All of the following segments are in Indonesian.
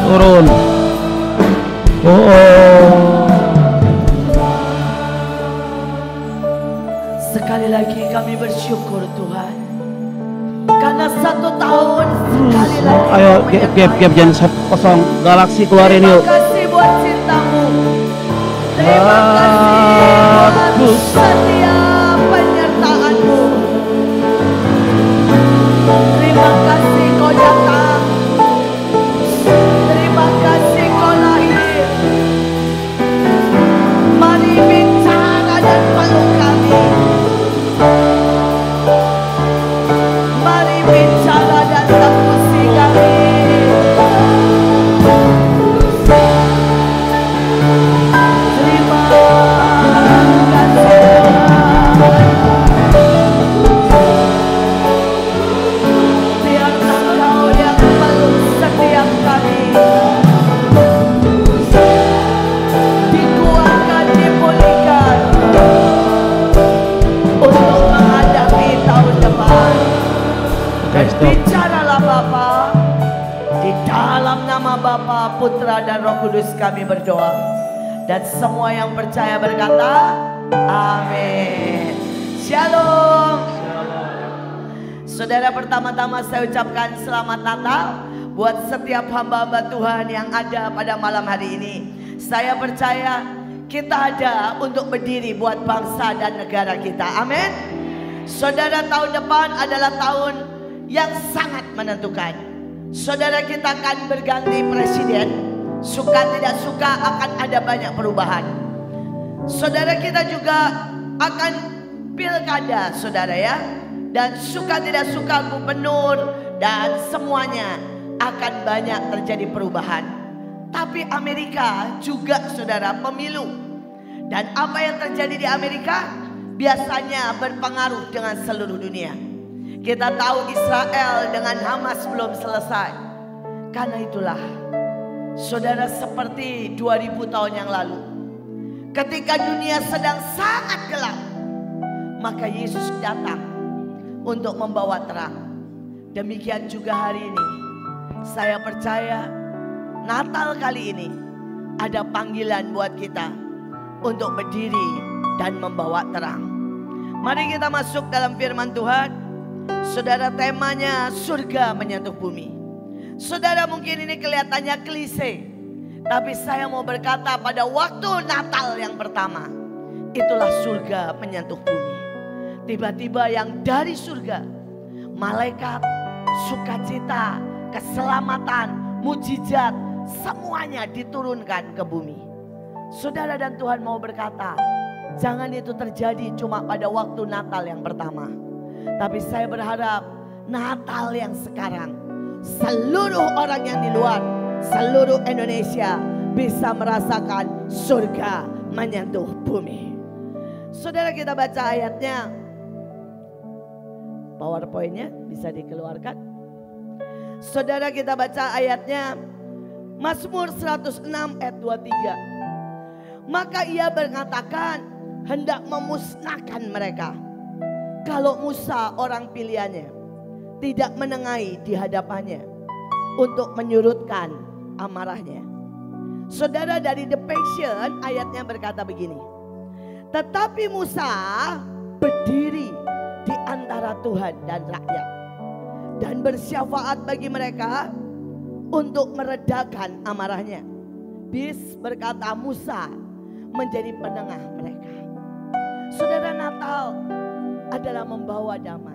turun. Oh. Sekali lagi kami bersyukur Tuhan, karena 1 tahun sekali lagi. Ayo gap jangan kosong. Galaksi keluarin yuk. Terima kasih buat cintamu. Terima kasih buat setiap penyertaanmu. Terima kasih kau datang. Terima kasih kau lahir. Mari bicara dan peluk kami. Mari bicara dan tembusi kami. Terima kasih Tuhan. Biarlah Kau yang peluk setiap kami. Dikuatkan, dipulihkan untuk menghadapi tahun depan. Dan bicaralah Bapa, di dalam nama Bapa, Putra dan Roh Kudus kami berdoa. Dan semua yang percaya berkata, amin. Shalom. Saudara, pertama-tama saya ucapkan selamat Natal buat setiap hamba-hamba Tuhan yang ada pada malam hari ini. Saya percaya kita ada untuk berdiri buat bangsa dan negara kita. Amin. Saudara, tahun depan adalah tahun yang sangat menentukan. Saudara, kita akan berganti presiden. Suka tidak suka akan ada banyak perubahan. Saudara, kita juga akan pilkada, saudara ya. Dan suka tidak suka gubernur dan semuanya akan banyak terjadi perubahan. Tapi Amerika juga saudara pemilu. Dan apa yang terjadi di Amerika biasanya berpengaruh dengan seluruh dunia. Kita tahu Israel dengan Hamas belum selesai. Karena itulah saudara, seperti 2000 tahun yang lalu, ketika dunia sedang sangat gelap, maka Yesus datang untuk membawa terang. Demikian juga hari ini. Saya percaya Natal kali ini ada panggilan buat kita untuk berdiri dan membawa terang. Mari kita masuk dalam firman Tuhan. Saudara, temanya surga menyentuh bumi. Saudara, mungkin ini kelihatannya klise, tapi saya mau berkata pada waktu Natal yang pertama, itulah surga menyentuh bumi. Tiba-tiba yang dari surga, malaikat, sukacita, keselamatan, mujizat, semuanya diturunkan ke bumi. Saudara, dan Tuhan mau berkata, jangan itu terjadi cuma pada waktu Natal yang pertama. Tapi saya berharap Natal yang sekarang, seluruh orang yang di luar, seluruh Indonesia bisa merasakan surga menyentuh bumi. Saudara, kita baca ayatnya. PowerPoint-nya bisa dikeluarkan. Saudara, kita baca ayatnya. Mazmur 106 ayat 23. Maka ia mengatakan hendak memusnahkan mereka. Kalau Musa orang pilihannya tidak menengahi di hadapannya untuk menyurutkan amarahnya. Saudara, dari The Passion ayatnya berkata begini. Tetapi Musa berdiri di antara Tuhan dan rakyat dan bersyafaat bagi mereka untuk meredakan amarahnya. Bis berkata Musa menjadi penengah mereka. Saudara, Natal adalah membawa damai.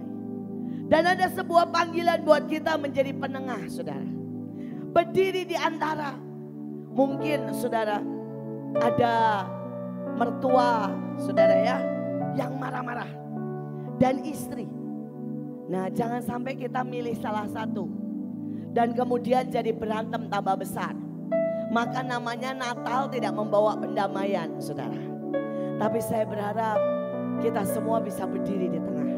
Dan ada sebuah panggilan buat kita menjadi penengah, saudara. Berdiri di antara. Mungkin saudara ada mertua saudara ya yang marah-marah. Dan istri. Nah, jangan sampai kita milih salah satu. Dan kemudian jadi berantem tambah besar. Maka namanya Natal tidak membawa pendamaian, saudara. Tapi saya berharap kita semua bisa berdiri di tengah.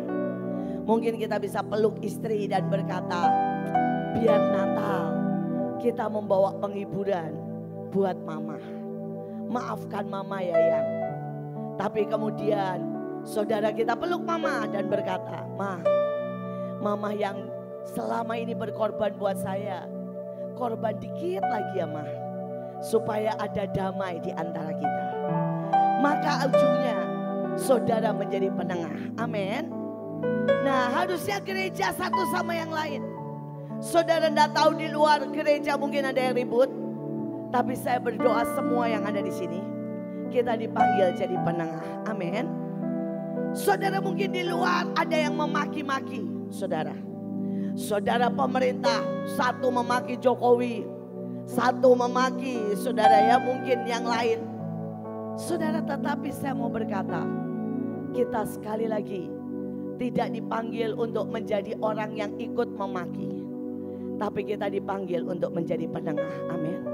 Mungkin kita bisa peluk istri dan berkata, biar Natal kita membawa penghiburan buat mama. Maafkan mama ya yang. Tapi kemudian saudara kita peluk mama dan berkata, mama yang selama ini berkorban buat saya. korban dikit lagi ya mah, supaya ada damai di antara kita. Maka ujungnya saudara menjadi penengah. Amin. Nah, harusnya gereja satu sama yang lain. Saudara tidak tahu di luar gereja mungkin ada yang ribut, tapi saya berdoa semua yang ada di sini kita dipanggil jadi penengah. Amin. Saudara mungkin di luar ada yang memaki-maki saudara. Saudara pemerintah, satu memaki Jokowi, satu memaki saudara ya mungkin yang lain. Saudara, tetapi saya mau berkata, kita sekali lagi tidak dipanggil untuk menjadi orang yang ikut memaki, tapi kita dipanggil untuk menjadi penengah. Amin.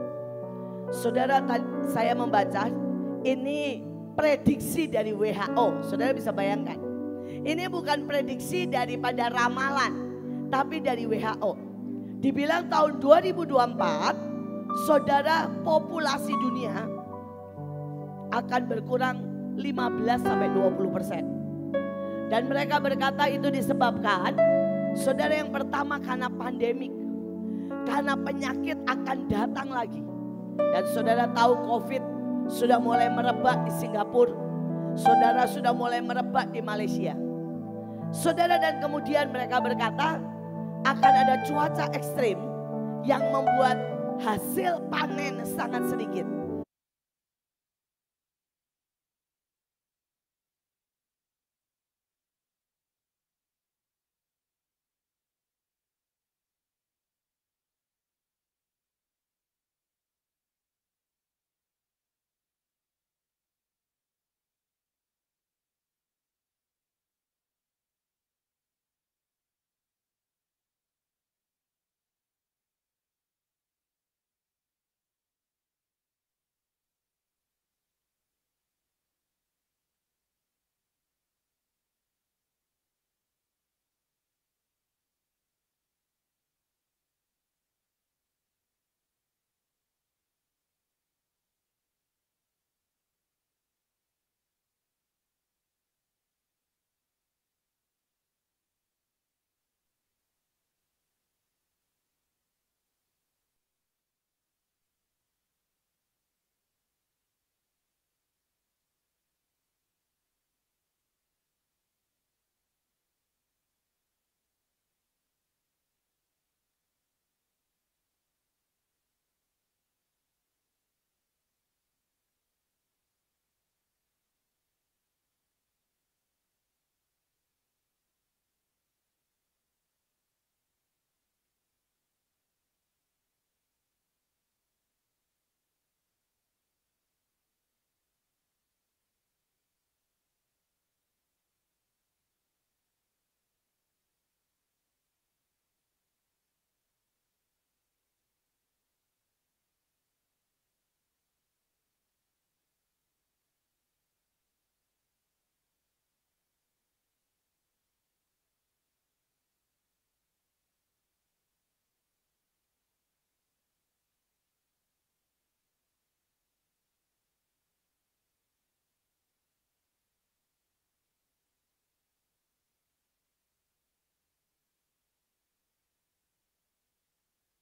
Saudara, saya membaca ini prediksi dari WHO. Saudara bisa bayangkan, ini bukan prediksi daripada ramalan, tapi dari WHO. Dibilang tahun 2024 saudara populasi dunia akan berkurang 15-20%. Dan mereka berkata itu disebabkan saudara yang pertama karena pandemik, karena penyakit akan datang lagi. Dan saudara tahu COVID sudah mulai merebak di Singapura, saudara sudah mulai merebak di Malaysia. Saudara, dan kemudian mereka berkata akan ada cuaca ekstrim yang membuat hasil panen sangat sedikit.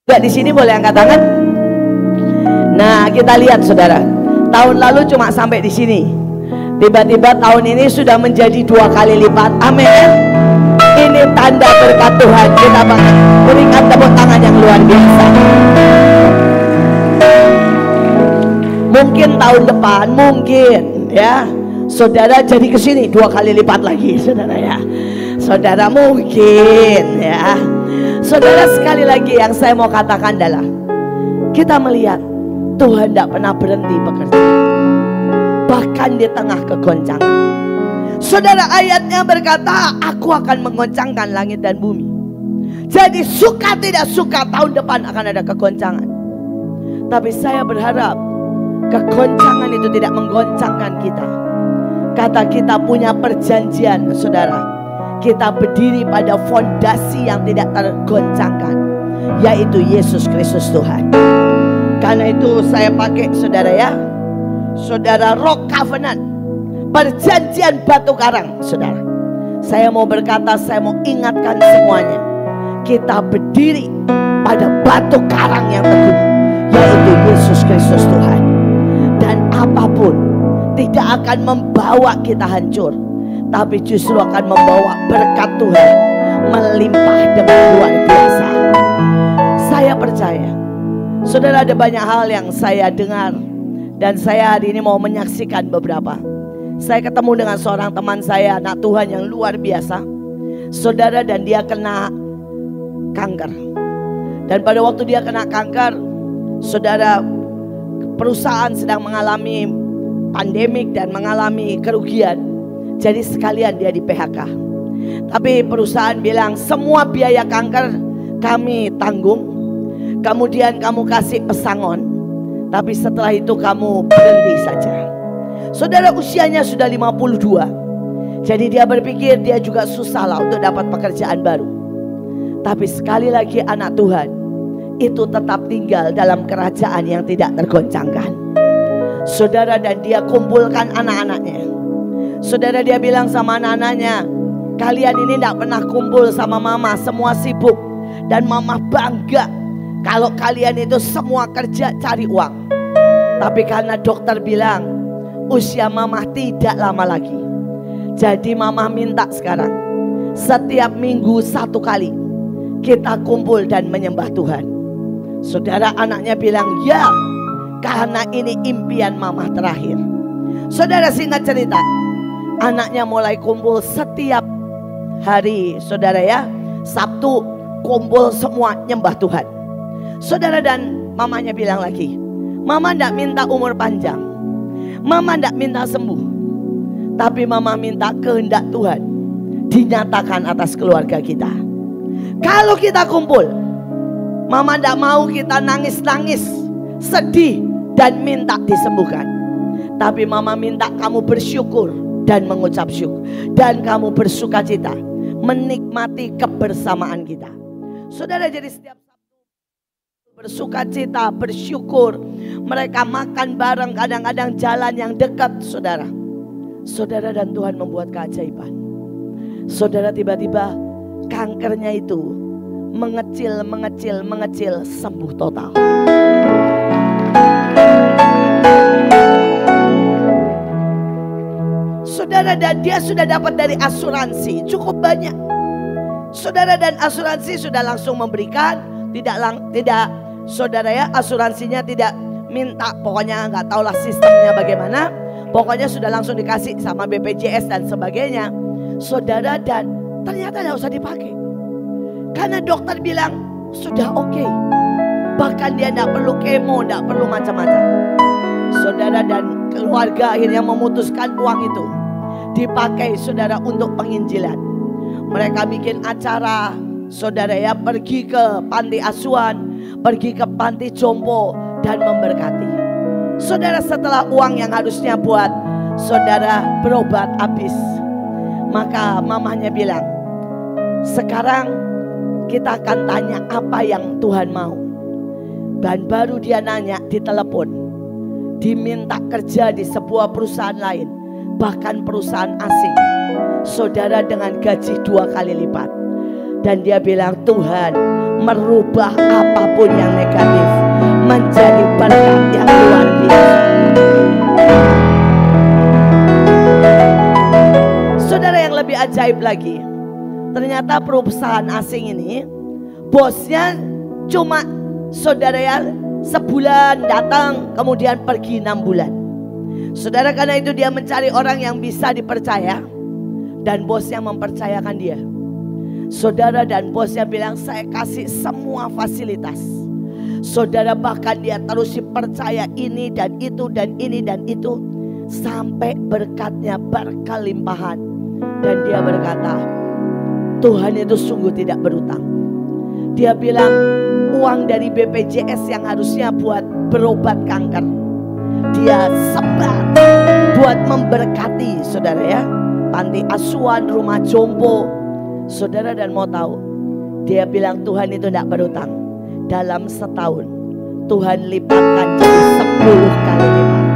Enggak di sini boleh angkat tangan. Nah, kita lihat saudara, tahun lalu cuma sampai di sini. Tiba-tiba tahun ini sudah menjadi 2 kali lipat. Amin. Ini tanda berkat Tuhan. Kita berikan tepuk tangan yang luar biasa. Mungkin tahun depan, mungkin ya, saudara jadi ke sini 2 kali lipat lagi, saudara ya. Saudara mungkin ya. Saudara, sekali lagi yang saya mau katakan adalah kita melihat Tuhan tidak pernah berhenti bekerja, bahkan di tengah kegoncangan. Saudara, ayatnya berkata aku akan menggoncangkan langit dan bumi. Jadi suka tidak suka tahun depan akan ada kegoncangan. Tapi saya berharap kegoncangan itu tidak menggoncangkan kita. Kata kita punya perjanjian saudara, kita berdiri pada fondasi yang tidak tergoncangkan, yaitu Yesus Kristus Tuhan. Karena itu saya pakai saudara ya, saudara, Rock Covenant, perjanjian batu karang. Saudara, saya mau berkata, saya mau ingatkan semuanya, kita berdiri pada batu karang yang Yesus Kristus Tuhan. Dan apapun tidak akan membawa kita hancur, tapi justru akan membawa berkat Tuhan melimpah dengan luar biasa. Saya percaya, saudara, ada banyak hal yang saya dengar, dan saya hari ini mau menyaksikan beberapa. Saya ketemu dengan seorang teman saya, anak Tuhan yang luar biasa, saudara, dan dia kena kanker. Dan pada waktu dia kena kanker, saudara, perusahaan sedang mengalami pandemik dan mengalami kerugian. Jadi sekalian dia di PHK. Tapi perusahaan bilang semua biaya kanker kami tanggung. Kemudian kamu kasih pesangon, tapi setelah itu kamu berhenti saja. Saudara, usianya sudah 52. Jadi dia berpikir dia juga susah lah untuk dapat pekerjaan baru. Tapi sekali lagi anak Tuhan itu tetap tinggal dalam kerajaan yang tidak tergoncangkan. Saudara, dan dia kumpulkan anak-anaknya. Saudara, dia bilang sama anak-anaknya, kalian ini tidak pernah kumpul sama mama, semua sibuk. Dan mama bangga kalau kalian itu semua kerja cari uang. Tapi karena dokter bilang usia mama tidak lama lagi, jadi mama minta sekarang setiap minggu 1 kali kita kumpul dan menyembah Tuhan. Saudara, anaknya bilang ya, karena ini impian mama terakhir. Saudara, singkat cerita, anaknya mulai kumpul setiap hari, saudara ya. Sabtu kumpul semua nyembah Tuhan. Saudara, dan mamanya bilang lagi, mama tidak minta umur panjang, mama tidak minta sembuh, tapi mama minta kehendak Tuhan dinyatakan atas keluarga kita. Kalau kita kumpul, mama tidak mau kita nangis-nangis, sedih dan minta disembuhkan. Tapi mama minta kamu bersyukur dan mengucap syukur, dan kamu bersuka cita menikmati kebersamaan kita. Saudara, jadi setiap Sabtu bersuka cita, bersyukur. Mereka makan bareng, kadang-kadang jalan yang dekat, saudara. Saudara, dan Tuhan membuat keajaiban. Saudara, tiba-tiba kankernya itu mengecil, sembuh total. Saudara, dan dia sudah dapat dari asuransi cukup banyak. Saudara, dan asuransi sudah langsung memberikan, tidak saudara ya, asuransinya tidak minta, pokoknya nggak tahulah sistemnya bagaimana, pokoknya sudah langsung dikasih sama BPJS dan sebagainya. Saudara, dan ternyata tidak usah dipakai karena dokter bilang sudah oke. Bahkan dia tidak perlu kemo, tidak perlu macam-macam. Saudara, dan keluarga akhirnya memutuskan uang itu dipakai, saudara, untuk penginjilan. Mereka bikin acara, saudara ya, pergi ke panti asuhan, pergi ke panti jompo dan memberkati. Saudara, setelah uang yang harusnya buat saudara berobat habis, maka mamanya bilang, sekarang kita akan tanya apa yang Tuhan mau. Dan baru dia nanya di telepon, diminta kerja di sebuah perusahaan lain, bahkan perusahaan asing, saudara, dengan gaji 2 kali lipat. Dan dia bilang Tuhan merubah apapun yang negatif menjadi berkat yang luar biasa. Saudara, yang lebih ajaib lagi, ternyata perusahaan asing ini bosnya cuma, saudara ya, sebulan datang kemudian pergi 6 bulan. Saudara, karena itu dia mencari orang yang bisa dipercaya, dan bosnya mempercayakan dia. Saudara, dan bosnya bilang saya kasih semua fasilitas. Saudara, bahkan dia terus dipercaya ini dan itu dan ini dan itu, sampai berkatnya berkelimpahan. Dan dia berkata, Tuhan itu sungguh tidak berutang. Dia bilang uang dari BPJS yang harusnya buat berobat kanker, dia sebar buat memberkati, saudara ya, panti asuhan, rumah jompo. Saudara, dan mau tahu, dia bilang Tuhan itu tidak berutang. Dalam setahun Tuhan lipatkan jadi 10 kali lipat.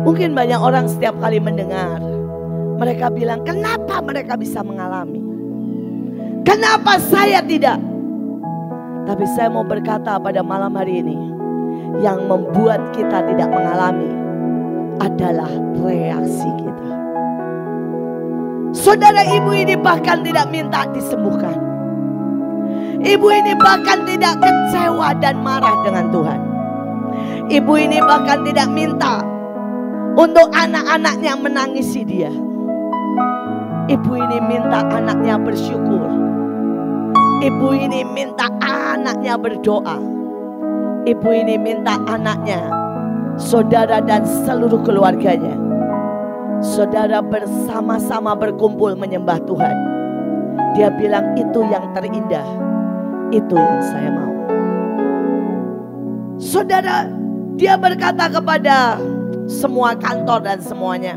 Mungkin banyak orang setiap kali mendengar, mereka bilang, kenapa mereka bisa mengalami? Kenapa saya tidak? Tapi saya mau berkata pada malam hari ini, yang membuat kita tidak mengalami adalah reaksi kita. Saudara, ibu ini bahkan tidak minta disembuhkan. Ibu ini bahkan tidak kecewa dan marah dengan Tuhan. Ibu ini bahkan tidak minta untuk anak-anaknya menangisi dia. Ibu ini minta anaknya bersyukur. Ibu ini minta anaknya berdoa. Ibu ini minta anaknya, saudara dan seluruh keluarganya, saudara bersama-sama berkumpul menyembah Tuhan. Dia bilang itu yang terindah, itu yang saya mau. Saudara, dia berkata kepada semua kantor dan semuanya.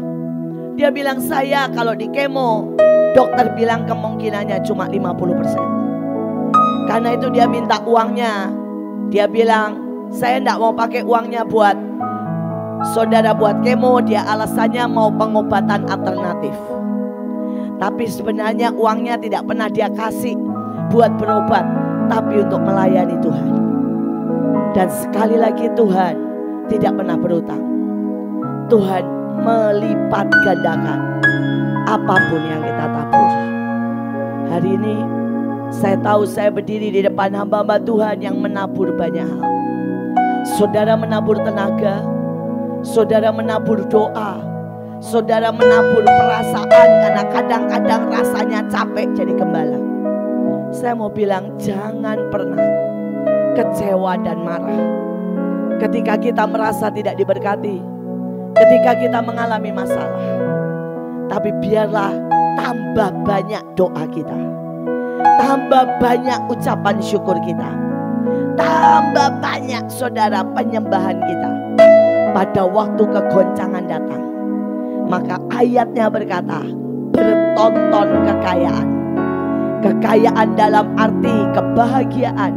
Dia bilang, saya kalau di kemo, dokter bilang kemungkinannya cuma 50%. Karena itu dia minta uangnya. Dia bilang, saya tidak mau pakai uangnya buat saudara buat kemo. Dia alasannya mau pengobatan alternatif. Tapi sebenarnya uangnya tidak pernah dia kasih buat berobat, tapi untuk melayani Tuhan. Dan sekali lagi Tuhan tidak pernah berutang. Tuhan melipat gandakan apapun yang kita tabur. Hari ini saya tahu saya berdiri di depan hamba-hamba Tuhan yang menabur banyak hal. Saudara menabur tenaga, saudara menabur doa, saudara menabur perasaan karena kadang-kadang rasanya capek jadi gembala. Saya mau bilang jangan pernah kecewa dan marah ketika kita merasa tidak diberkati, ketika kita mengalami masalah. Tapi biarlah tambah banyak doa kita, tambah banyak ucapan syukur kita, tambah banyak saudara penyembahan kita. Pada waktu kegoncangan datang, maka ayatnya berkata bertonton kekayaan. Kekayaan dalam arti kebahagiaan,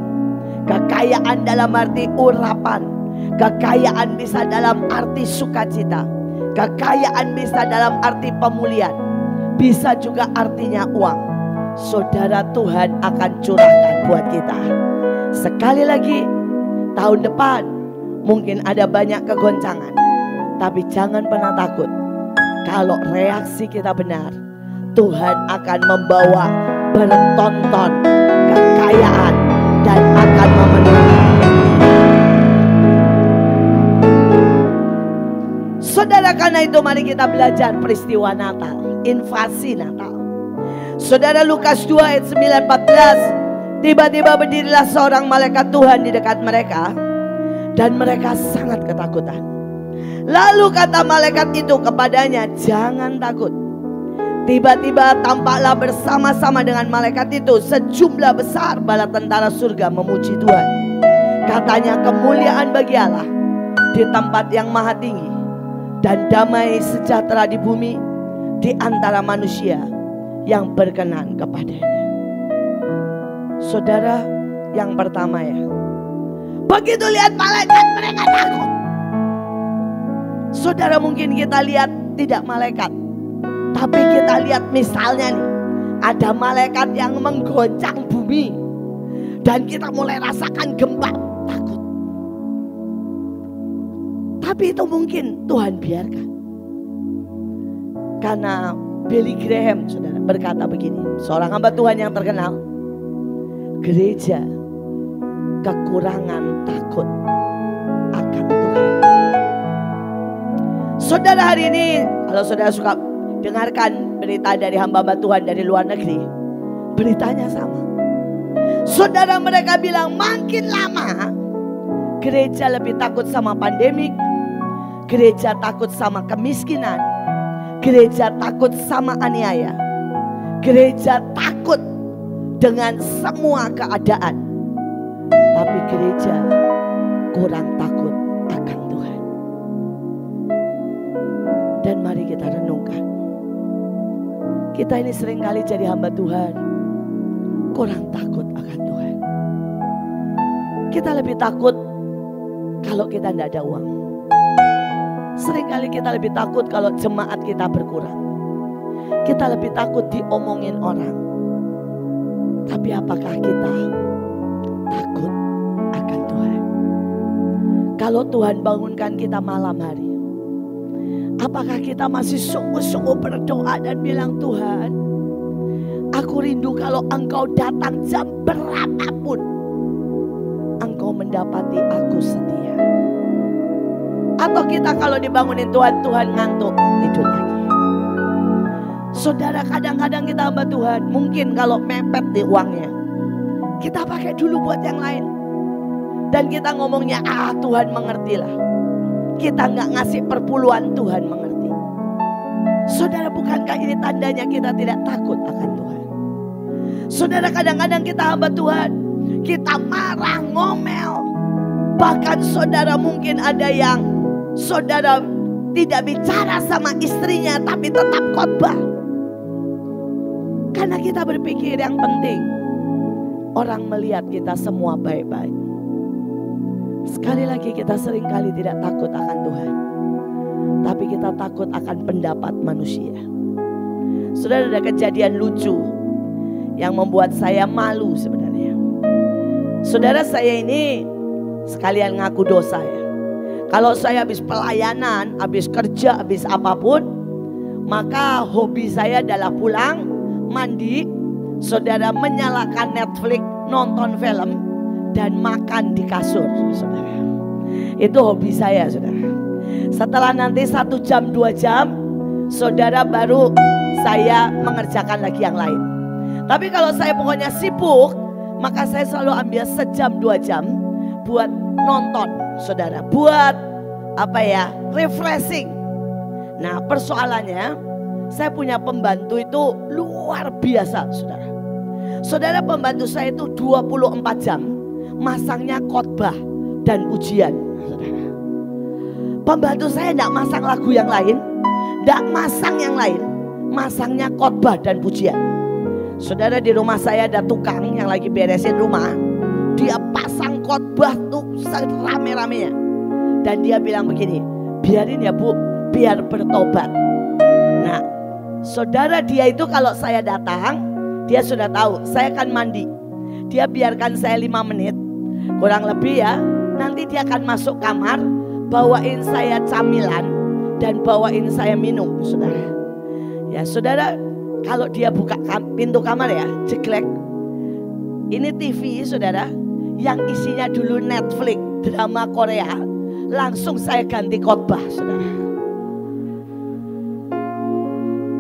kekayaan dalam arti urapan, kekayaan bisa dalam arti sukacita, kekayaan bisa dalam arti pemulihan, bisa juga artinya uang. Saudara, Tuhan akan curahkan buat kita. Sekali lagi, tahun depan mungkin ada banyak kegoncangan, tapi jangan pernah takut. Kalau reaksi kita benar, Tuhan akan membawa bertonton kekayaan dan akan memenuhi. Saudara, karena itu mari kita belajar peristiwa Natal, invasi Natal. Saudara, Lukas 2 ayat 9-14, tiba-tiba berdirilah seorang malaikat Tuhan di dekat mereka, dan mereka sangat ketakutan. Lalu kata malaikat itu kepadanya, jangan takut. Tiba-tiba tampaklah bersama-sama dengan malaikat itu sejumlah besar bala tentara surga memuji Tuhan. Katanya, kemuliaan bagi Allah di tempat yang maha tinggi, dan damai sejahtera di bumi di antara manusia yang berkenan kepadanya. Saudara, yang pertama ya, begitu lihat malaikat mereka takut. Saudara, mungkin kita lihat tidak malaikat, tapi kita lihat misalnya nih, ada malaikat yang menggoncang bumi, dan kita mulai rasakan gempa, takut. Tapi itu mungkin Tuhan biarkan. Karena Billy Graham, saudara, berkata begini, seorang hamba Tuhan yang terkenal, gereja kekurangan takut akan Tuhan. Saudara, hari ini kalau saudara suka dengarkan berita dari hamba-hamba Tuhan dari luar negeri, beritanya sama. Saudara, mereka bilang makin lama gereja lebih takut sama pandemik, gereja takut sama kemiskinan, gereja takut sama aniaya, gereja takut dengan semua keadaan. Tapi gereja kurang takut akan Tuhan. Dan mari kita renungkan, kita ini seringkali jadi hamba Tuhan kurang takut akan Tuhan. Kita lebih takut kalau kita tidak ada uang. Seringkali kita lebih takut kalau jemaat kita berkurang. Kita lebih takut diomongin orang. Tapi apakah kita takut akan Tuhan. Kalau Tuhan bangunkan kita malam hari, apakah kita masih sungguh-sungguh berdoa dan bilang, Tuhan, aku rindu kalau Engkau datang jam berapapun, Engkau mendapati aku setia. Atau kita kalau dibangunin Tuhan, Tuhan ngantuk, tidur lagi. Saudara, kadang-kadang kita hamba Tuhan, mungkin kalau mepet di uangnya, kita pakai dulu buat yang lain. Dan kita ngomongnya, Tuhan mengertilah. Kita nggak ngasih perpuluhan, Tuhan mengerti. Saudara, bukankah ini tandanya kita tidak takut akan Tuhan? Saudara, kadang-kadang kita hamba Tuhan, kita marah, ngomel. Bahkan saudara mungkin ada yang saudara tidak bicara sama istrinya tapi tetap khotbah. Karena kita berpikir yang penting orang melihat kita semua baik-baik. Sekali lagi, kita seringkali tidak takut akan Tuhan, tapi kita takut akan pendapat manusia. Saudara, ada kejadian lucu yang membuat saya malu sebenarnya. Saudara, saya ini sekalian ngaku dosa ya. Kalau saya habis pelayanan, habis kerja, habis apapun, maka hobi saya adalah pulang, mandi, saudara, menyalakan Netflix, nonton film, dan makan di kasur, saudara. Itu hobi saya, saudara. Setelah nanti 1 jam 2 jam, saudara, baru saya mengerjakan lagi yang lain. Tapi kalau saya pokoknya sibuk, maka saya selalu ambil 1 jam 2 jam buat nonton, saudara, buat refreshing. Nah, persoalannya saya punya pembantu itu luar biasa, saudara. Saudara, pembantu saya itu 24 jam masangnya khotbah dan pujian, saudara. Pembantu saya tidak masang lagu yang lain, tidak masang yang lain, masangnya khotbah dan pujian. Saudara, di rumah saya ada tukang yang lagi beresin rumah, dia pasang khotbah tuh rame-ramenya, dan dia bilang begini, biarin ya Bu, biar bertobat. Nah, saudara, dia itu kalau saya datang, dia sudah tahu saya akan mandi. Dia biarkan saya 5 menit, kurang lebih ya. Nanti dia akan masuk kamar, bawain saya camilan dan bawain saya minum, saudara. Ya, saudara, kalau dia buka pintu kamar ya, jeglek. Ini TV, saudara, yang isinya dulu Netflix, drama Korea, langsung saya ganti khotbah, saudara.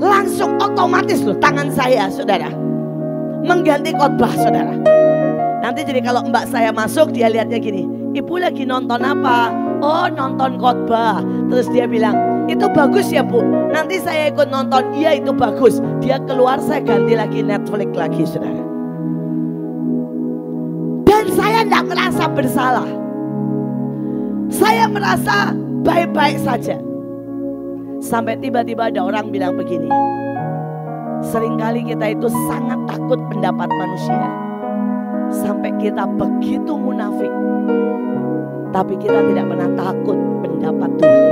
Langsung otomatis loh tangan saya, saudara, mengganti khotbah, saudara. Nanti jadi kalau mbak saya masuk, dia lihatnya gini, ibu lagi nonton apa? Oh, nonton khotbah. Terus dia bilang, itu bagus ya Bu, nanti saya ikut nonton. Iya, itu bagus. Dia keluar, saya ganti lagi Netflix lagi, saudara. Dan saya tidak merasa bersalah. Saya merasa baik-baik saja. Sampai tiba-tiba ada orang bilang begini, seringkali kita itu sangat takut pendapat manusia, sampai kita begitu munafik, tapi kita tidak pernah takut pendapat Tuhan.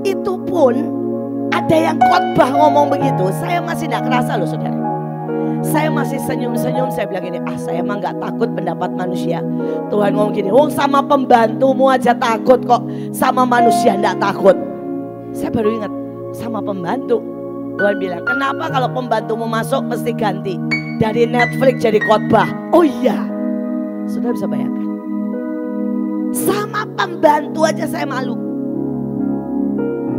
Itu pun ada yang khotbah ngomong begitu, saya masih tidak kerasa loh, saudara. Saya masih senyum-senyum, saya bilang gini, saya emang gak takut pendapat manusia. Tuhan ngomong gini, sama pembantumu aja takut kok, sama manusia tidak takut. Saya baru ingat, sama pembantu. Tuhan bilang, kenapa kalau pembantumu masuk mesti ganti dari Netflix jadi khotbah? Oh iya, sudah bisa bayangkan. Sama pembantu aja saya malu.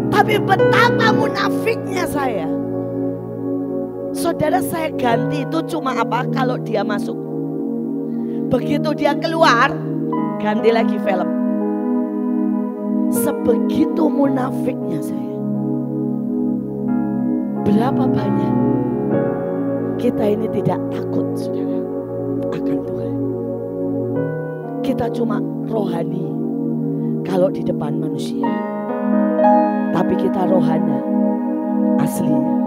Tapi betapa munafiknya saya. Saudara, saya ganti itu cuma apa? Kalau dia masuk. Begitu dia keluar, ganti lagi film. Sebegitu munafiknya saya. Berapa banyak kita ini tidak takut, saudara, akan Tuhan. Kita cuma rohani kalau di depan manusia, tapi kita rohana aslinya.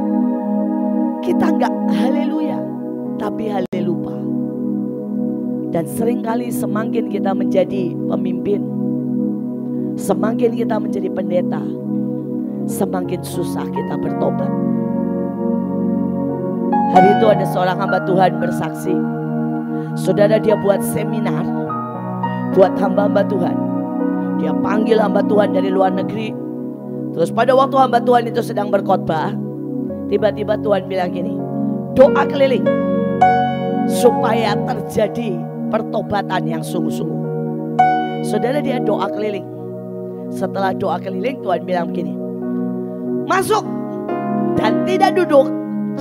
Kita enggak haleluya, tapi halelupa. Dan seringkali semakin kita menjadi pemimpin, semakin kita menjadi pendeta, semakin susah kita bertobat. Hari itu ada seorang hamba Tuhan bersaksi, Saudara, dia buat seminar buat hamba-hamba Tuhan. Dia panggil hamba Tuhan dari luar negeri. Terus pada waktu hamba Tuhan itu sedang berkhotbah, tiba-tiba Tuhan bilang gini, doa keliling supaya terjadi pertobatan yang sungguh-sungguh. Saudara, dia doa keliling. Setelah doa keliling, Tuhan bilang begini, masuk dan tidak duduk,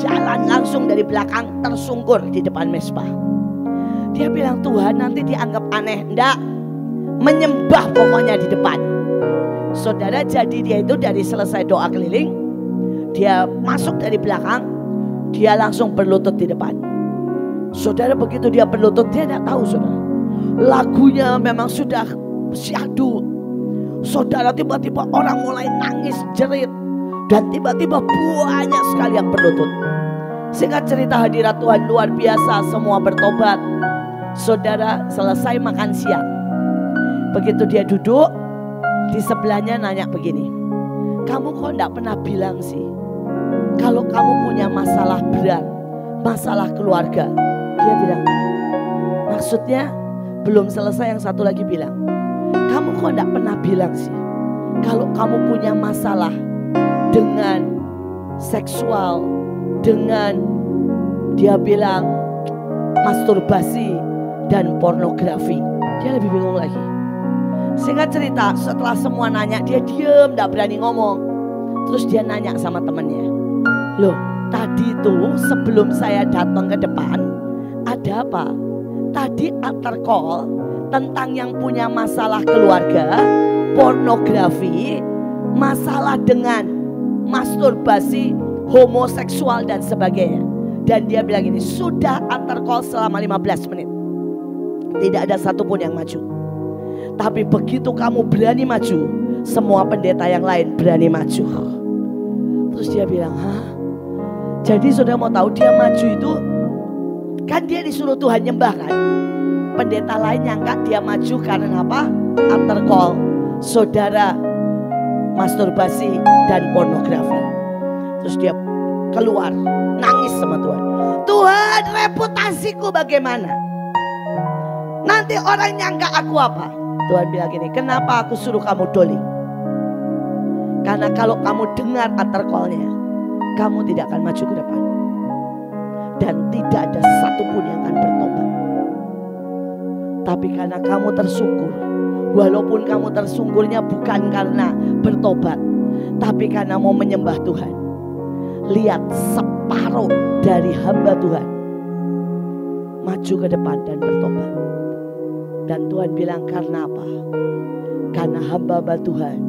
jalan langsung dari belakang, tersungkur di depan mezbah. Dia bilang, Tuhan nanti dianggap aneh. Enggak, menyembah pokoknya di depan. Saudara, jadi dia itu dari selesai doa keliling, dia masuk dari belakang, dia langsung berlutut di depan. Saudara, begitu dia berlutut, dia tidak tahu, saudara, lagunya memang sudah syahdu. Saudara, tiba-tiba orang mulai nangis jerit, dan tiba-tiba banyak sekali yang berlutut. Singkat cerita, hadirat Tuhan luar biasa, semua bertobat. Saudara, selesai makan siang, begitu dia duduk, di sebelahnya nanya begini, kamu kok enggak pernah bilang sih kalau kamu punya masalah berat, masalah keluarga? Dia bilang, maksudnya? Belum selesai, yang satu lagi bilang, kamu kok enggak pernah bilang sih kalau kamu punya masalah dengan seksual, dengan, dia bilang, masturbasi dan pornografi. Dia lebih bingung lagi. Singkat cerita, setelah semua nanya, dia diem, gak berani ngomong. Terus dia nanya sama temannya, loh, tadi tuh sebelum saya datang ke depan, ada apa? Tadi altar call tentang yang punya masalah keluarga, pornografi, masalah dengan masturbasi, homoseksual dan sebagainya. Dan dia bilang ini, sudah altar call selama 15 menit, tidak ada satupun yang maju. Tapi begitu kamu berani maju, semua pendeta yang lain berani maju. Terus dia bilang, hah? Jadi saudara mau tahu, dia maju itu kan dia disuruh Tuhan nyembah kan. Pendeta lain nyangka dia maju karena apa? Altar call, saudara, masturbasi dan pornografi. Terus dia keluar nangis sama Tuhan. Tuhan, reputasiku bagaimana? Nanti orang nyangka aku apa? Tuhan bilang gini, kenapa aku suruh kamu doling? Karena kalau kamu dengar altar call-nya, kamu tidak akan maju ke depan. Dan tidak ada satupun yang akan bertobat. Tapi karena kamu tersungkur, walaupun kamu tersungkurnya bukan karena bertobat, tapi karena mau menyembah Tuhan. Lihat, separuh dari hamba Tuhan maju ke depan dan bertobat. Dan Tuhan bilang, karena apa? Karena hamba-hamba Tuhan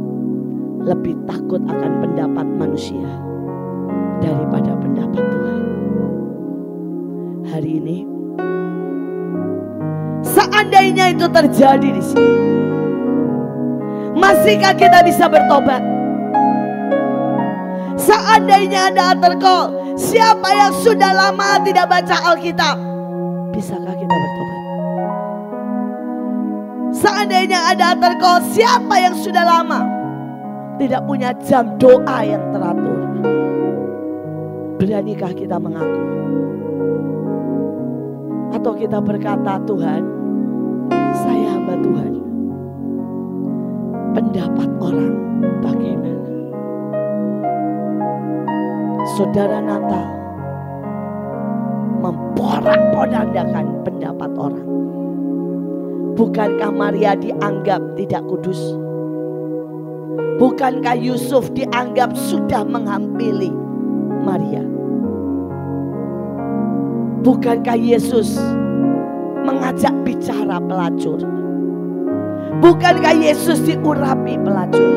lebih takut akan pendapat manusia daripada pendapat Tuhan. Hari ini, seandainya itu terjadi di sini, masihkah kita bisa bertobat? Seandainya ada altar call, siapa yang sudah lama tidak baca Alkitab, bisakah kita bertobat? Seandainya ada altar call, siapa yang sudah lama tidak punya jam doa yang teratur, beranikah kita mengaku? Atau kita berkata, Tuhan, saya hamba Tuhan, pendapat orang bagaimana? Saudara, Natal memporak-porandakan pendapat orang. Bukankah Maria dianggap tidak kudus? Bukankah Yusuf dianggap sudah menghampiri Maria? Bukankah Yesus mengajak bicara pelacur? Bukankah Yesus diurapi pelacur?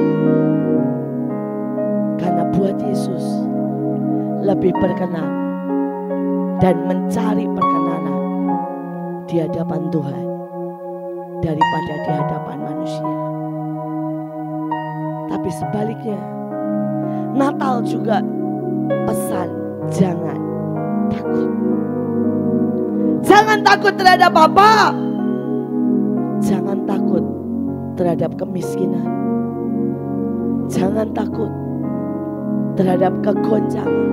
Karena buat Yesus lebih berkenan dan mencari perkenanan di hadapan Tuhan daripada di hadapan manusia. Tapi sebaliknya, Natal juga pesan, jangan takut. Jangan takut terhadap apa? Jangan takut terhadap kemiskinan. Jangan takut terhadap kegoncangan.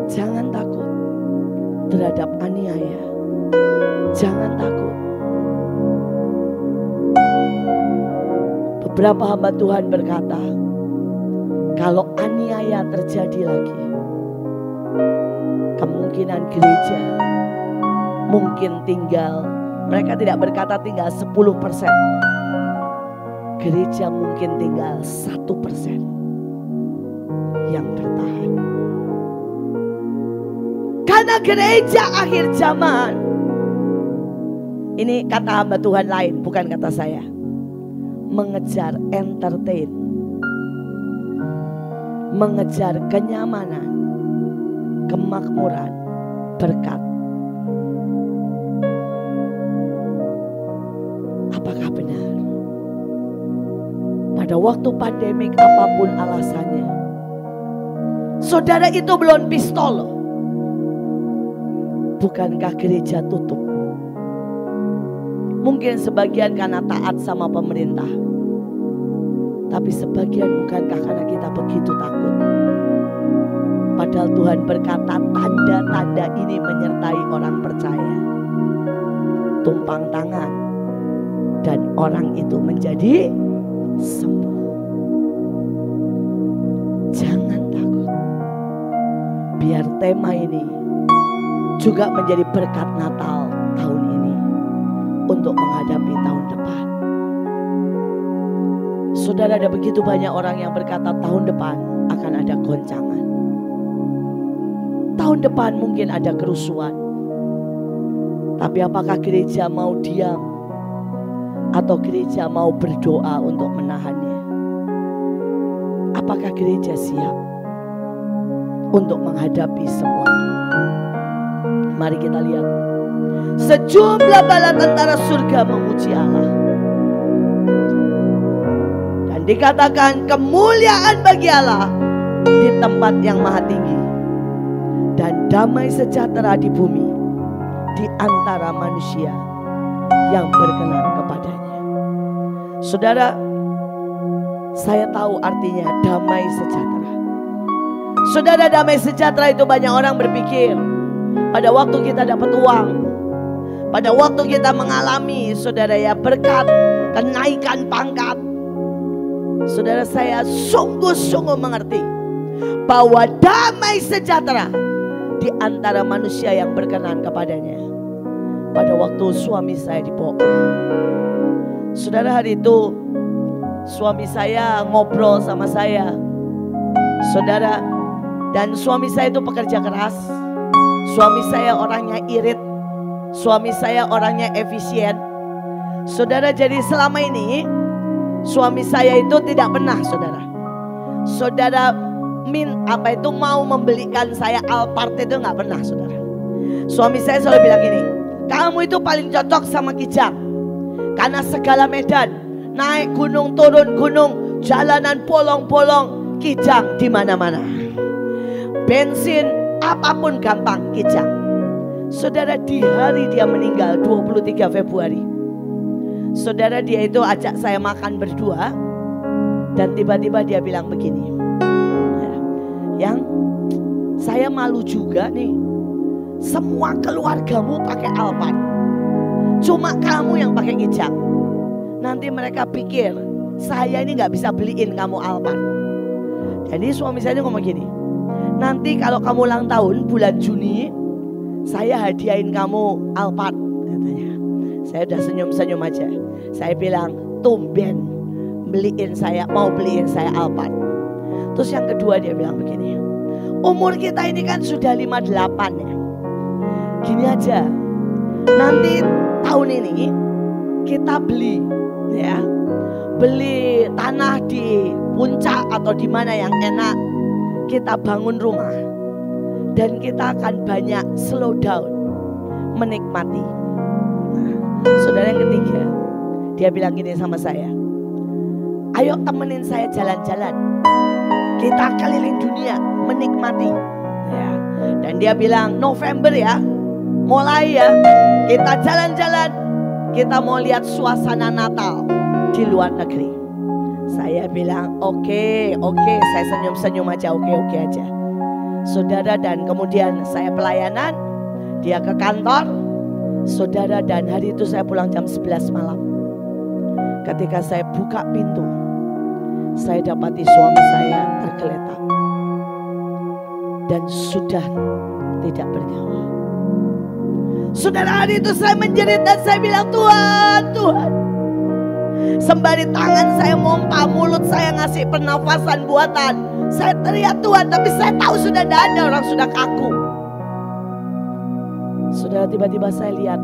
Jangan takut terhadap aniaya. Jangan takut. Beberapa hamba Tuhan berkata, kalau aniaya terjadi lagi, kemungkinan gereja mungkin tinggal, mereka tidak berkata tinggal 10%. Gereja mungkin tinggal 1% yang bertahan. Karena gereja akhir zaman, ini kata hamba Tuhan lain, bukan kata saya, mengejar entertain, mengejar kenyamanan, kemakmuran, berkat. Apakah benar? Pada waktu pandemik apapun alasannya, saudara itu belum pistol loh. Bukankah gereja tutup? Mungkin sebagian karena taat sama pemerintah, tapi sebagian bukankah karena kita begitu takut? Padahal Tuhan berkata tanda-tanda ini menyertai orang percaya. Tumpang tangan dan orang itu menjadi sembuh. Jangan takut. Biar tema ini juga menjadi berkat Natal tahun ini untuk menghadapi tahun depan. Saudara, ada begitu banyak orang yang berkata tahun depan akan ada goncangan. Tahun depan mungkin ada kerusuhan. Tapi apakah gereja mau diam? Atau gereja mau berdoa untuk menahannya? Apakah gereja siap untuk menghadapi semua? Mari kita lihat. Sejumlah bala tentara surga memuji Allah. Dan dikatakan kemuliaan bagi Allah di tempat yang maha tinggi. Dan damai sejahtera di bumi di antara manusia yang berkenan kepadanya. Saudara, saya tahu artinya damai sejahtera. Saudara, damai sejahtera itu banyak orang berpikir pada waktu kita dapat uang, pada waktu kita mengalami, saudara ya, berkat, kenaikan pangkat. Saudara, saya sungguh-sungguh mengerti bahwa damai sejahtera di antara manusia yang berkenan kepadanya. Pada waktu suami saya dibawa, saudara, hari itu suami saya ngobrol sama saya, saudara, dan suami saya itu pekerja keras. Suami saya orangnya irit, suami saya orangnya efisien. Saudara, jadi selama ini suami saya itu tidak pernah, saudara mau membelikan saya Alphard itu nggak pernah, saudara. Suami saya selalu bilang gini, kamu itu paling cocok sama Kijang, karena segala medan, naik gunung, turun gunung, jalanan bolong-bolong, Kijang di mana-mana. Bensin apapun gampang, Kijang. Saudara, di hari dia meninggal 23 Februari, saudara, dia itu ajak saya makan berdua. Dan tiba-tiba dia bilang begini, yang saya malu juga nih, semua keluargamu pakai Alphard, cuma kamu yang pakai Kijang. Nanti mereka pikir saya ini gak bisa beliin kamu Alphard. Jadi suami saya ngomong gini, nanti kalau kamu ulang tahun bulan Juni, saya hadiahin kamu Alphard, katanya. Saya udah senyum-senyum aja. Saya bilang, tumben mau beliin saya Alphard. Terus yang kedua dia bilang begini, umur kita ini kan sudah 58 ya. Gini aja, nanti tahun ini kita beli tanah di puncak atau di mana yang enak. Kita bangun rumah dan kita akan banyak slow down, menikmati. Nah, saudara, yang ketiga, dia bilang gini sama saya, ayo temenin saya jalan-jalan, kita keliling dunia, menikmati. Ya. Dan dia bilang November ya, mulai ya, kita jalan-jalan, kita mau lihat suasana Natal di luar negeri. Saya bilang oke, saya senyum-senyum aja, oke aja. Saudara, dan kemudian saya pelayanan, dia ke kantor, Saudara, dan hari itu saya pulang jam 11 malam. Ketika saya buka pintu, saya dapati suami saya tergeletak dan sudah tidak bernyawa. Saudara, hari itu saya menjerit dan saya bilang, Tuhan, Tuhan. Sembari tangan saya mompa, mulut saya ngasih pernafasan buatan, saya teriak Tuhan, tapi saya tahu sudah tidak ada, orang sudah kaku. Saudara, tiba-tiba saya lihat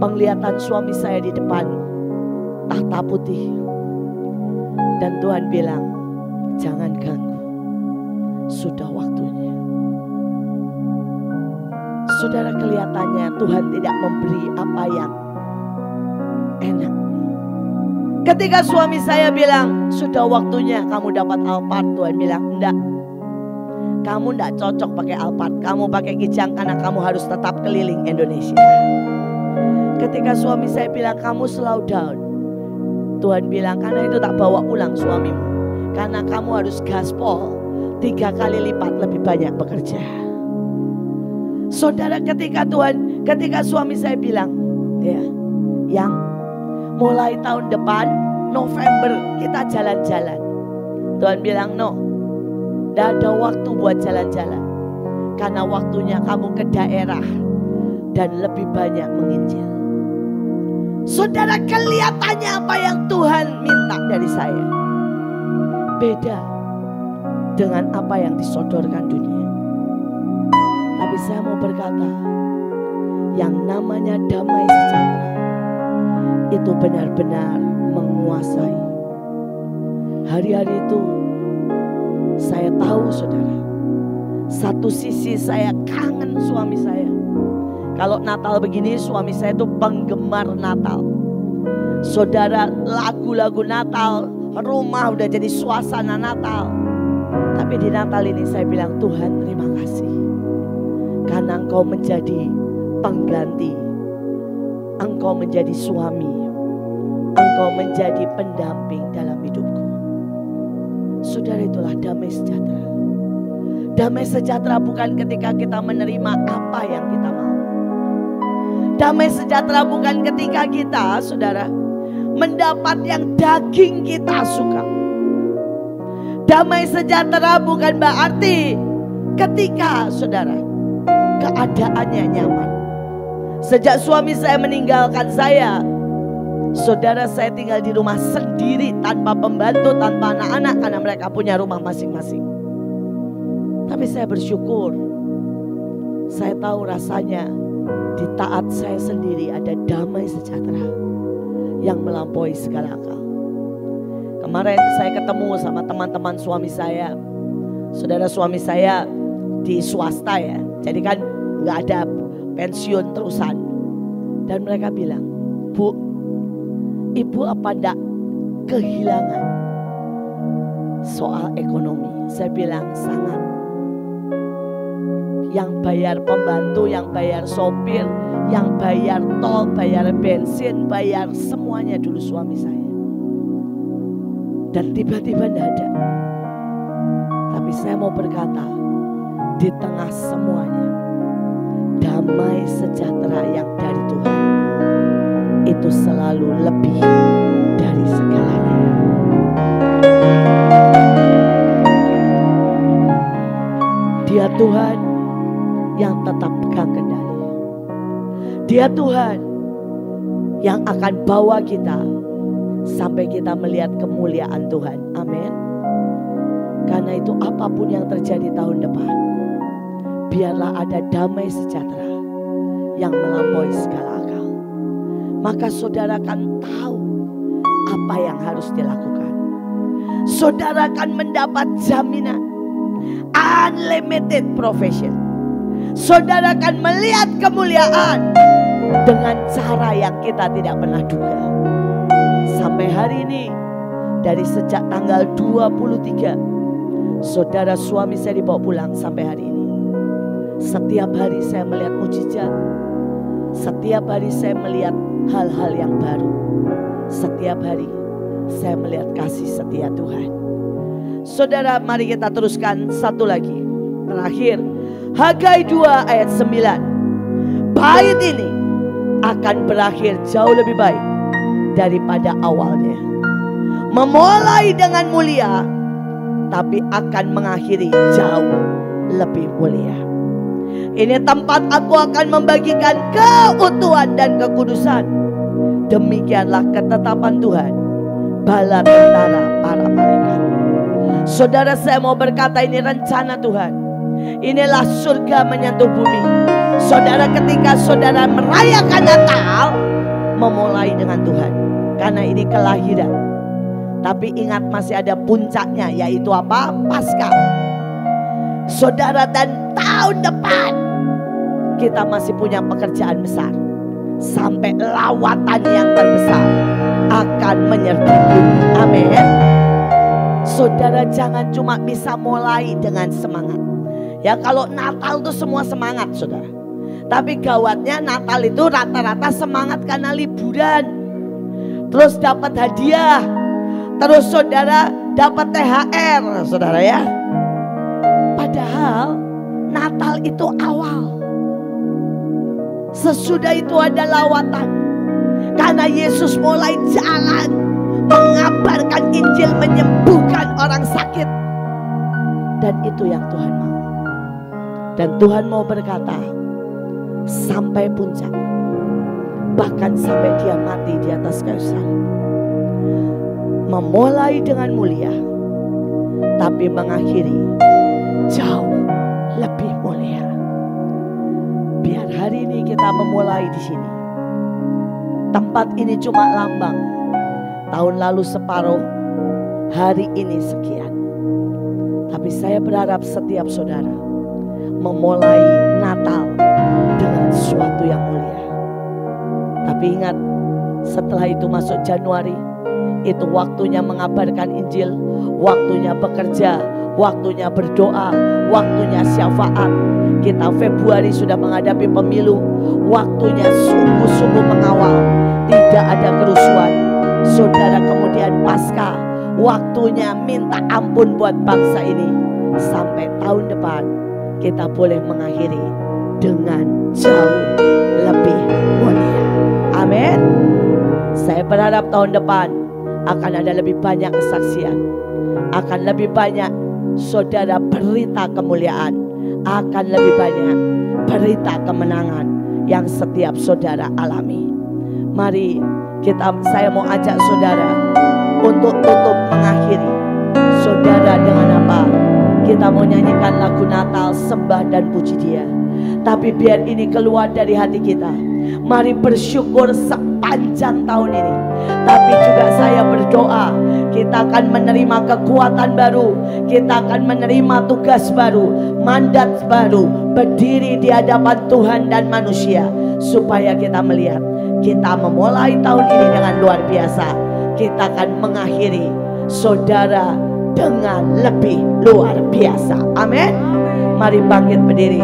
penglihatan suami saya di depan tahta putih. Dan Tuhan bilang, jangan ganggu, sudah waktunya. Saudara, kelihatannya Tuhan tidak memberi apa yang enak. Ketika suami saya bilang, sudah waktunya kamu dapat Alphard, Tuhan bilang, enggak. Kamu enggak cocok pakai Alphard, kamu pakai Kijang karena kamu harus tetap keliling Indonesia. Ketika suami saya bilang, kamu slow down, Tuhan bilang, karena itu tak bawa pulang suamimu, karena kamu harus gaspol 3 kali lipat lebih banyak bekerja. Saudara, ketika suami saya bilang, ya, yang mulai tahun depan November kita jalan-jalan, Tuhan bilang, no, tidak ada waktu buat jalan-jalan, karena waktunya kamu ke daerah dan lebih banyak menginjil. Saudara, kelihatannya apa yang Tuhan minta dari saya beda dengan apa yang disodorkan dunia. Tapi saya mau berkata, yang namanya damai sejahtera itu benar-benar menguasai. Hari-hari itu saya tahu, saudara, satu sisi saya kangen suami saya. Kalau Natal begini, suami saya itu penggemar Natal. Saudara, lagu-lagu Natal, rumah udah jadi suasana Natal. Tapi di Natal ini saya bilang, Tuhan terima kasih, karena Engkau menjadi pengganti, Engkau menjadi suami, Engkau menjadi pendamping dalam hidupku. Saudara, itulah damai sejahtera. Damai sejahtera bukan ketika kita menerima apa yang kita mau. Damai sejahtera bukan ketika kita, saudara, mendapat yang daging kita suka. Damai sejahtera bukan berarti ketika, saudara, keadaannya nyaman. Sejak suami saya meninggalkan saya, saudara, saya tinggal di rumah sendiri tanpa pembantu, tanpa anak-anak, karena mereka punya rumah masing-masing. Tapi saya bersyukur, saya tahu rasanya di taat saya sendiri ada damai sejahtera yang melampaui segala akal. Kemarin saya ketemu sama teman-teman suami saya. Saudara, suami saya di swasta ya, jadi kan nggak ada pensiun terusan. Dan mereka bilang, Bu, Ibu apa enggak kehilangan soal ekonomi? Saya bilang sangat. Yang bayar pembantu, yang bayar sopir, yang bayar tol, bayar bensin, bayar semuanya dulu suami saya. Dan tiba-tiba tidak ada. Tapi saya mau berkata, di tengah semuanya, damai sejahtera yang dari Tuhan itu selalu lebih dari segalanya. Dia Tuhan yang tetap pegang kendali. Dia Tuhan yang akan bawa kita sampai kita melihat kemuliaan Tuhan. Amin. Karena itu apapun yang terjadi tahun depan, biarlah ada damai sejahtera yang melampaui segala akal. Maka saudara akan tahu apa yang harus dilakukan. Saudara akan mendapat jaminan unlimited provision. Saudara akan melihat kemuliaan dengan cara yang kita tidak pernah duga. Sampai hari ini, dari sejak tanggal 23, saudara, suami saya dibawa pulang sampai hari ini. Setiap hari saya melihat mujizat. Setiap hari saya melihat hal-hal yang baru. Setiap hari saya melihat kasih setia Tuhan. Saudara, mari kita teruskan satu lagi. Terakhir, Hagai 2 ayat 9. Bait ini akan berakhir jauh lebih baik daripada awalnya. Memulai dengan mulia, tapi akan mengakhiri jauh lebih mulia. Ini tempat aku akan membagikan keutuhan dan kekudusan. Demikianlah ketetapan Tuhan, bala tentara para malaikat. Saudara, saya mau berkata ini rencana Tuhan. Inilah surga menyentuh bumi. Saudara, ketika saudara merayakan Natal, memulai dengan Tuhan, karena ini kelahiran. Tapi ingat, masih ada puncaknya, yaitu apa? Paskah. Saudara, dan tahun depan kita masih punya pekerjaan besar. Sampai lawatan yang terbesar akan menyertai bumi. Amin. Saudara, jangan cuma bisa mulai dengan semangat. Ya, kalau Natal itu semua semangat, saudara. Tapi gawatnya Natal itu rata-rata semangat karena liburan. Terus dapat hadiah. Terus saudara dapat THR, saudara ya. Padahal Natal itu awal. Sesudah itu ada lawatan. Karena Yesus mulai jalan, mengabarkan Injil, menyembuhkan orang sakit. Dan itu yang Tuhan mau. Dan Tuhan mau berkata, sampai puncak, bahkan sampai dia mati di atas kayu salib. Memulai dengan mulia, tapi mengakhiri jauh lebih mulia. Biar hari ini kita memulai di sini. Tempat ini cuma lambang. Tahun lalu separuh, hari ini sekian. Tapi saya berharap setiap saudara memulai Natal dengan sesuatu yang mulia. Tapi ingat, setelah itu masuk Januari, itu waktunya mengabarkan Injil, waktunya bekerja, waktunya berdoa, waktunya syafaat. Kita Februari sudah menghadapi pemilu, waktunya sungguh-sungguh mengawal, tidak ada kerusuhan. Saudara, kemudian Paskah, waktunya minta ampun buat bangsa ini. Sampai tahun depan kita boleh mengakhiri dengan jauh lebih mulia. Amin. Saya berharap tahun depan akan ada lebih banyak kesaksian, akan lebih banyak saudara berita kemuliaan, akan lebih banyak berita kemenangan yang setiap saudara alami. Mari saya mau ajak saudara untuk tutup mengakhiri. Saudara, dengan apa? Kita mau nyanyikan lagu Natal, sembah dan puji Dia. Tapi biar ini keluar dari hati kita, mari bersyukur sepanjang tahun ini. Tapi juga saya berdoa, kita akan menerima kekuatan baru, kita akan menerima tugas baru, mandat baru, berdiri di hadapan Tuhan dan manusia, supaya kita melihat kita memulai tahun ini dengan luar biasa. Kita akan mengakhiri, saudara, dengan lebih luar biasa. Amin. Mari bangkit berdiri.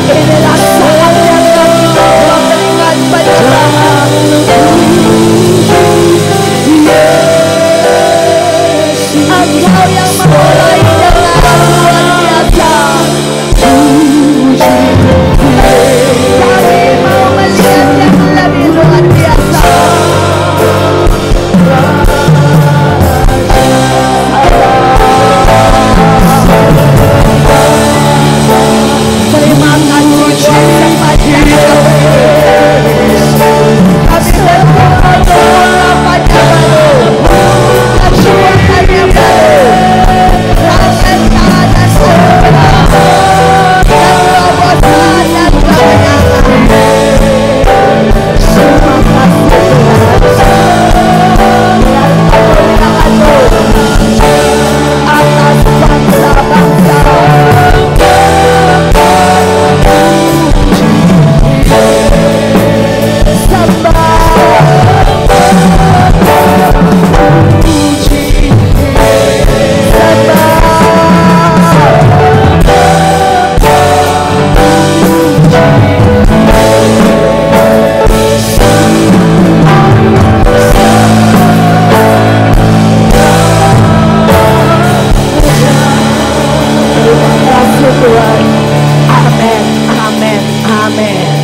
Inilah saatnya kami memberikan penyembahan. Engkau yang memulai dengan luar biasa. Kami mau melihat Amin.